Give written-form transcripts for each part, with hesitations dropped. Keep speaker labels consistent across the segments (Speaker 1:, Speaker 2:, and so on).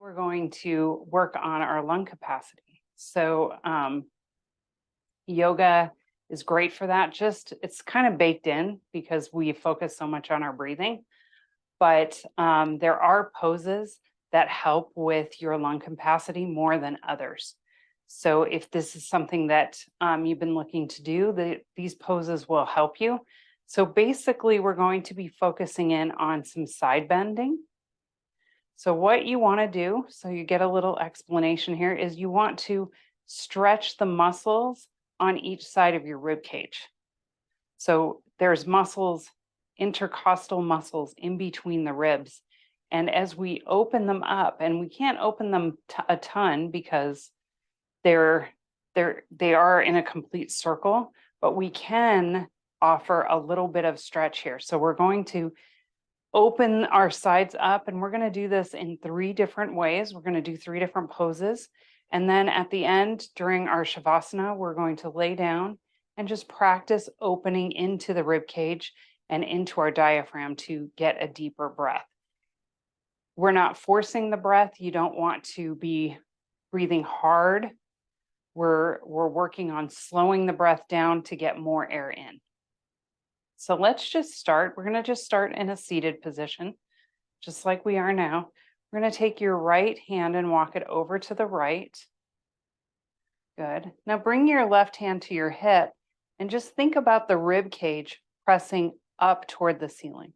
Speaker 1: We're going to work on our lung capacity. Yoga is great for that. Just it's kind of baked in because we focus so much on our breathing. But there are poses that help with your lung capacity more than others. So if this is something that you've been looking to do, these poses will help you. So basically, we're going to be focusing in on some side bending. So what you want to do, so you get a little explanation here, is you want to stretch the muscles on each side of your rib cage. So there's muscles, intercostal muscles in between the ribs. And as we open them up, and we can't open them a ton because they are in a complete circle, but we can offer a little bit of stretch here. So we're going to open our sides up, and we're going to do this in 3 different ways. We're going to do 3 different poses. And then at the end, during our Shavasana, we're going to lay down and just practice opening into the rib cage and into our diaphragm to get a deeper breath. We're not forcing the breath. You don't want to be breathing hard. We're working on slowing the breath down to get more air in. So let's just start. We're going to just start in a seated position, just like we are now. We're going to take your right hand and walk it over to the right. Good. Now bring your left hand to your hip and just think about the rib cage pressing up toward the ceiling.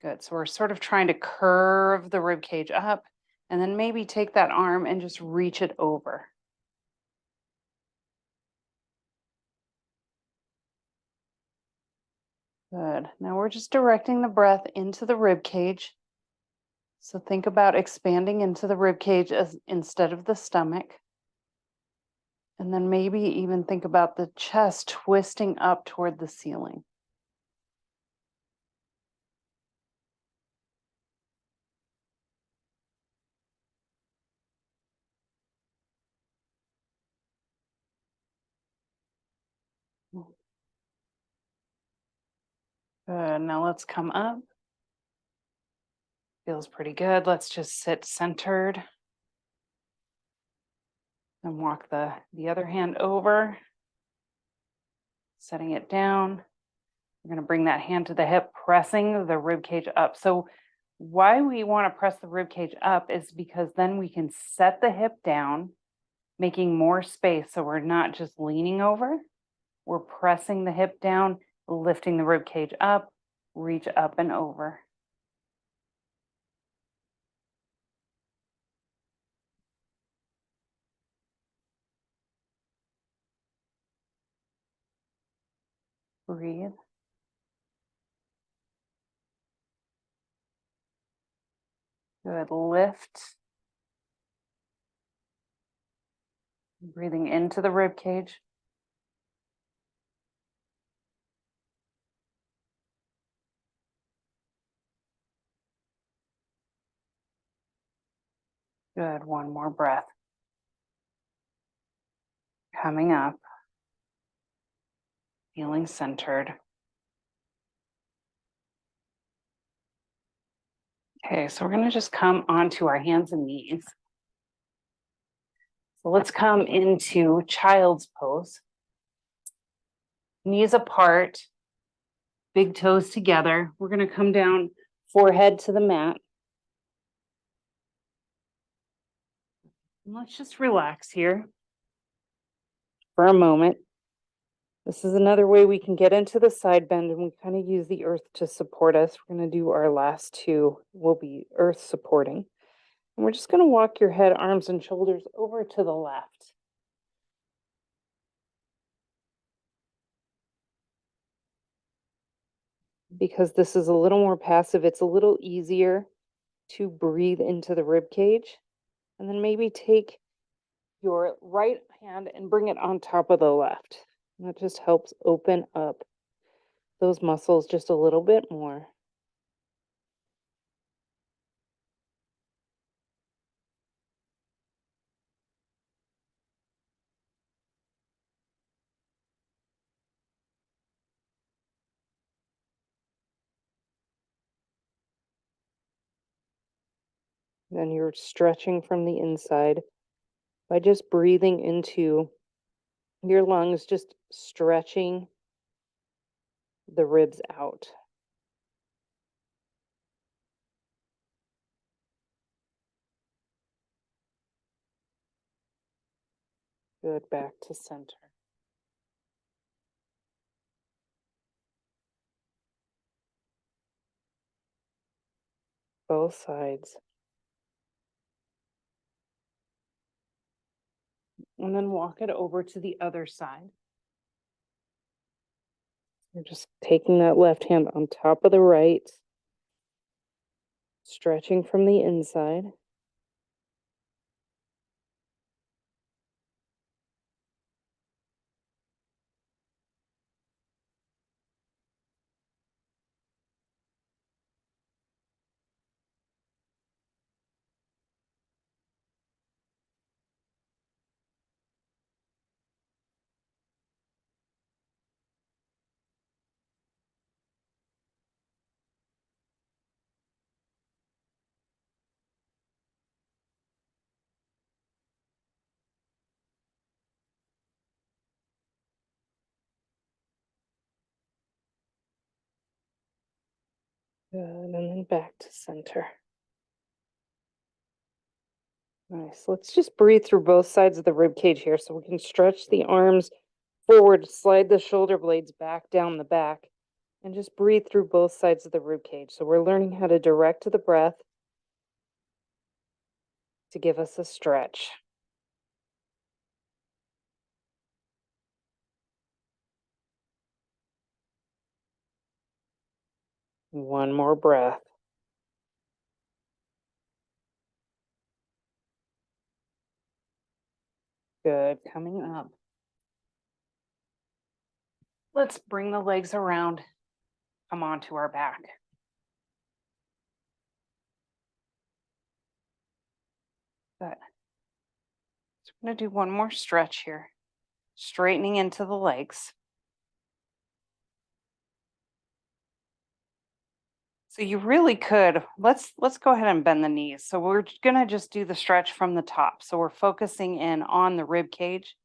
Speaker 1: Good. So we're sort of trying to curve the rib cage up, and then maybe take that arm and just reach it over. Good. Now we're just directing the breath into the rib cage. So think about expanding into the rib cage instead of the stomach. And then maybe even think about the chest twisting up toward the ceiling. Good. Now let's come up. Feels pretty good. Let's just sit centered. And walk the other hand over, setting it down. We're going to bring that hand to the hip, pressing the rib cage up. So why we want to press the rib cage up is because then we can set the hip down, making more space. So we're not just leaning over, we're pressing the hip down, lifting the rib cage up, reach up and over. Breathe. Good. Lift. Breathing into the rib cage. Good. One more breath. Coming up. Feeling centered. Okay, so we're going to just come onto our hands and knees. So let's come into child's pose. Knees apart, big toes together. We're going to come down, forehead to the mat. And let's just relax here for a moment. This is another way we can get into the side bend, and we kind of use the earth to support us. We're going to do our last 2, will be earth supporting. And we're just going to walk your head, arms, and shoulders over to the left. Because this is a little more passive, it's a little easier to breathe into the rib cage. And then maybe take your right hand and bring it on top of the left. And that just helps open up those muscles just a little bit more. Then you're stretching from the inside by just breathing into your lungs, just stretching the ribs out. Good, back to center. Both sides. And then walk it over to the other side. You're just taking that left hand on top of the right, stretching from the inside. Good, and then back to center. Nice. Let's just breathe through both sides of the rib cage here so we can stretch the arms forward, slide the shoulder blades back down the back, and just breathe through both sides of the rib cage. So we're learning how to direct the breath to give us a stretch. One more breath. Good. Coming up. Let's bring the legs around, come onto our back. Good. So I'm going to do one more stretch here, straightening into the legs. So you really could, let's go ahead and bend the knees. So we're going to just do the stretch from the top. So we're focusing in on the rib cage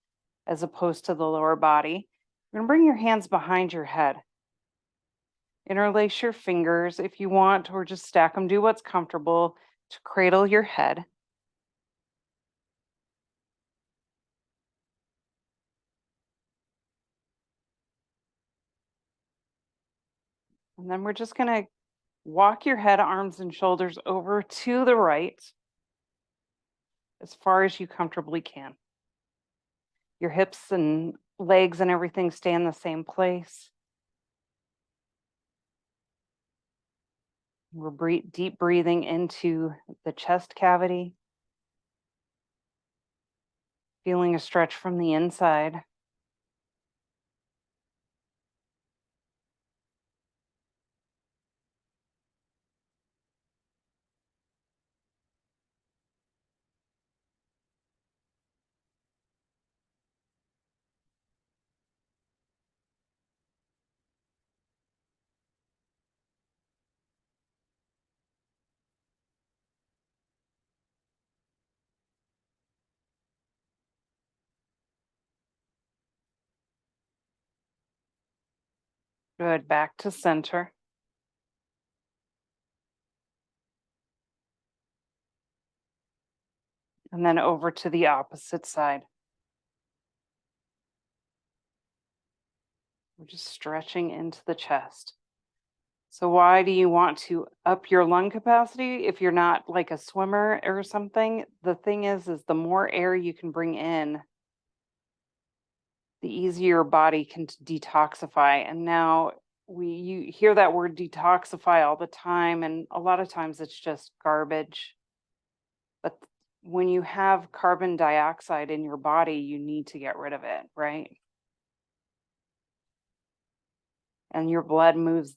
Speaker 1: as opposed to the lower body. You're going to bring your hands behind your head. Interlace your fingers if you want, or just stack them. Do what's comfortable to cradle your head. And then we're just going to walk your head, arms, and shoulders over to the right as far as you comfortably can. Your hips and legs and everything stay in the same place. We're deep breathing into the chest cavity, feeling a stretch from the inside. Good, back to center. And then over to the opposite side. We're just stretching into the chest. So why do you want to up your lung capacity if you're not like a swimmer or something? The thing is the more air you can bring in, the easier your body can detoxify. And now you hear that word detoxify all the time, and a lot of times it's just garbage. But when you have carbon dioxide in your body, you need to get rid of it, right? And your blood moves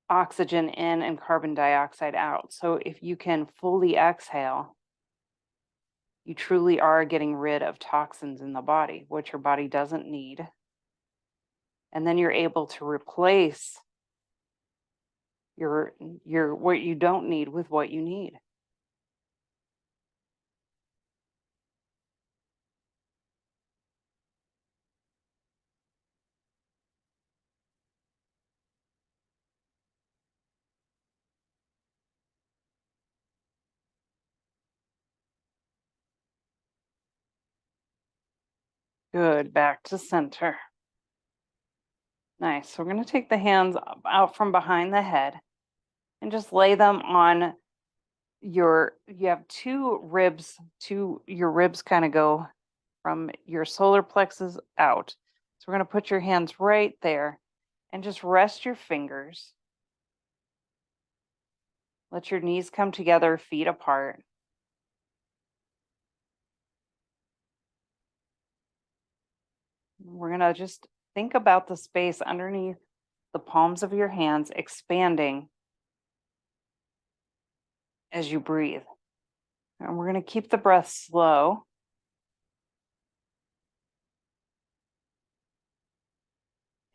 Speaker 1: oxygen in and carbon dioxide out. So if you can fully exhale, you truly are getting rid of toxins in the body, which your body doesn't need. And then you're able to replace your what you don't need with what you need. Good. Back to center. Nice. So we're going to take the hands out from behind the head and just lay them on you have two ribs, your ribs kind of go from your solar plexus out. So we're going to put your hands right there and just rest your fingers. Let your knees come together, feet apart. We're going to just think about the space underneath the palms of your hands expanding as you breathe. And we're going to keep the breath slow.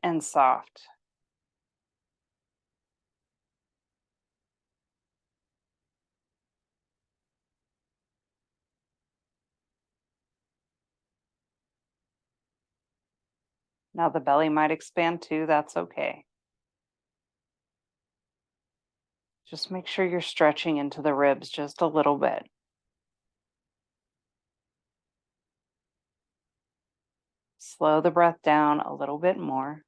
Speaker 1: And soft. Now the belly might expand too, that's okay. Just make sure you're stretching into the ribs just a little bit. Slow the breath down a little bit more.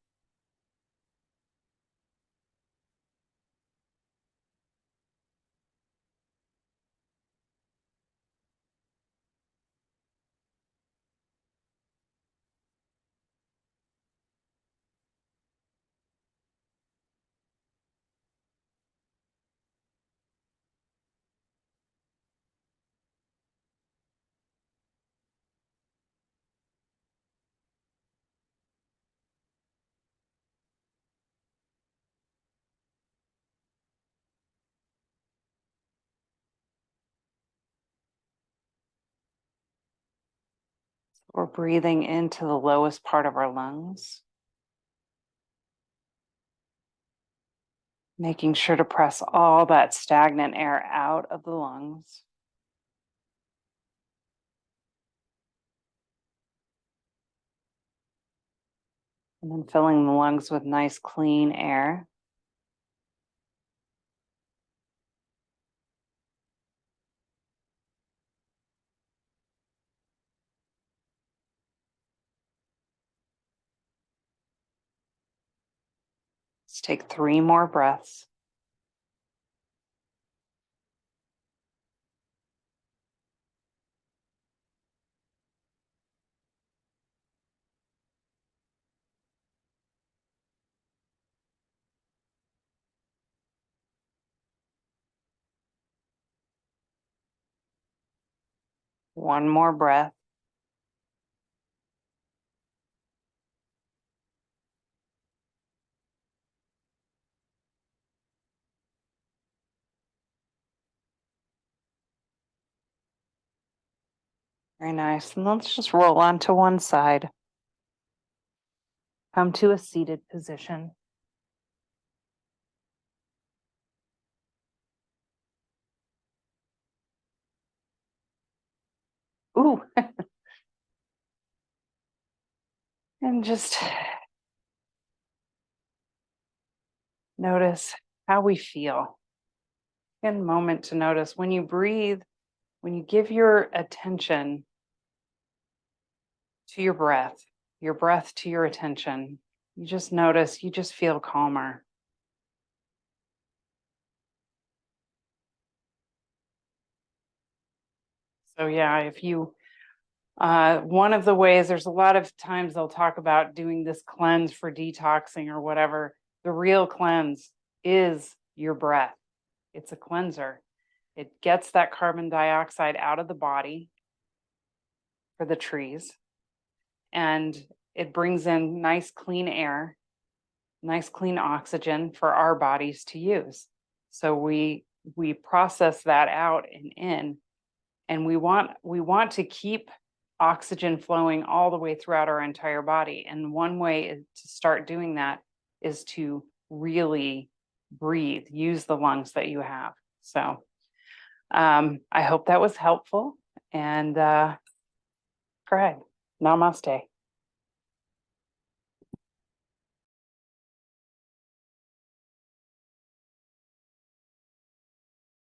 Speaker 1: We're breathing into the lowest part of our lungs. Making sure to press all that stagnant air out of the lungs. And then filling the lungs with nice, clean air. Let's take 3 more breaths. One more breath. Very nice. And let's just roll onto one side. Come to a seated position. Ooh. And just notice how we feel. Take a moment to notice when you breathe, when you give your attention to your breath to your attention, you just notice, you just feel calmer. So yeah, if you, one of the ways, there's a lot of times they'll talk about doing this cleanse for detoxing or whatever. The real cleanse is your breath. It's a cleanser. It gets that carbon dioxide out of the body for the trees, and it brings in nice clean air, nice clean oxygen for our bodies to use. So we process that out and in, and we want to keep oxygen flowing all the way throughout our entire body. And one way to start doing that is to really breathe, use the lungs that you have. So I hope that was helpful. And Greg, namaste.